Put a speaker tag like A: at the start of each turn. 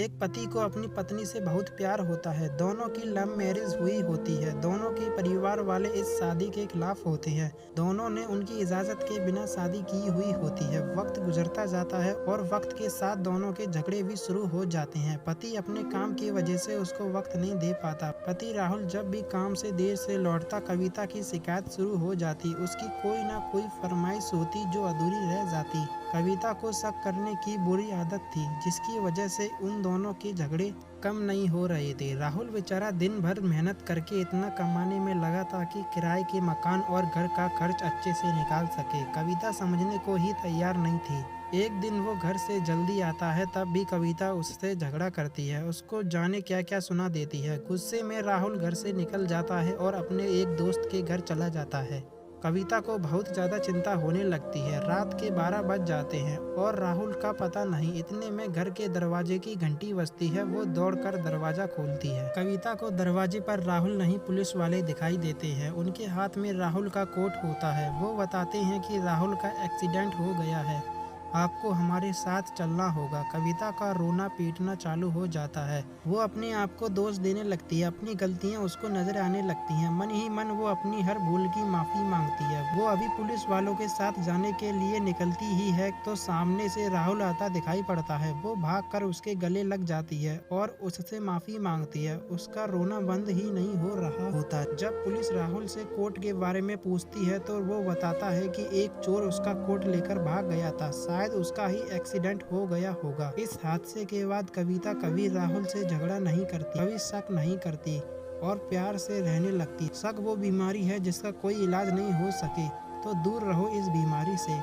A: एक पति को अपनी पत्नी से बहुत प्यार होता है। दोनों की लव मैरिज हुई होती है। दोनों के परिवार वाले इस शादी के खिलाफ होते हैं। दोनों ने उनकी इजाज़त के बिना शादी की हुई होती है। वक्त गुजरता जाता है और वक्त के साथ दोनों के झगड़े भी शुरू हो जाते हैं। पति अपने काम की वजह से उसको वक्त नहीं दे पाता। पति राहुल जब भी काम से देर से लौटता, कविता की शिकायत शुरू हो जाती। उसकी कोई ना कोई फरमाइश होती जो अधूरी रह जाती। कविता को शक करने की बुरी आदत थी, जिसकी वजह से उन दोनों के झगड़े कम नहीं हो रहे थे। राहुल बेचारा दिन भर मेहनत करके इतना कमाने में लगा था कि किराए के मकान और घर का खर्च अच्छे से निकाल सके। कविता समझने को ही तैयार नहीं थी। एक दिन वो घर से जल्दी आता है, तब भी कविता उससे झगड़ा करती है, उसको जाने क्या क्या सुना देती है। गुस्से में राहुल घर से निकल जाता है और अपने एक दोस्त के घर चला जाता है। कविता को बहुत ज़्यादा चिंता होने लगती है। रात के 12 बज जाते हैं और राहुल का पता नहीं। इतने में घर के दरवाजे की घंटी बजती है। वो दौड़कर दरवाज़ा खोलती है। कविता को दरवाजे पर राहुल नहीं, पुलिस वाले दिखाई देते हैं। उनके हाथ में राहुल का कोट होता है। वो बताते हैं कि राहुल का एक्सीडेंट हो गया है, आपको हमारे साथ चलना होगा। कविता का रोना पीटना चालू हो जाता है। वो अपने आप को दोष देने लगती है। अपनी गलतियां उसको नजर आने लगती हैं। मन ही मन वो अपनी हर भूल की माफ़ी मांगती है। वो अभी पुलिस वालों के साथ जाने के लिए निकलती ही है तो सामने से राहुल आता दिखाई पड़ता है। वो भागकर उसके गले लग जाती है और उससे माफ़ी मांगती है। उसका रोना बंद ही नहीं हो रहा होता। जब पुलिस राहुल से कोट के बारे में पूछती है तो वो बताता है कि एक चोर उसका कोट लेकर भाग गया था। शायद उसका ही एक्सीडेंट हो गया होगा। इस हादसे के बाद कविता कभी राहुल से झगड़ा नहीं करती, कभी शक नहीं करती और प्यार से रहने लगती। शक वो बीमारी है जिसका कोई इलाज नहीं हो सके, तो दूर रहो इस बीमारी से।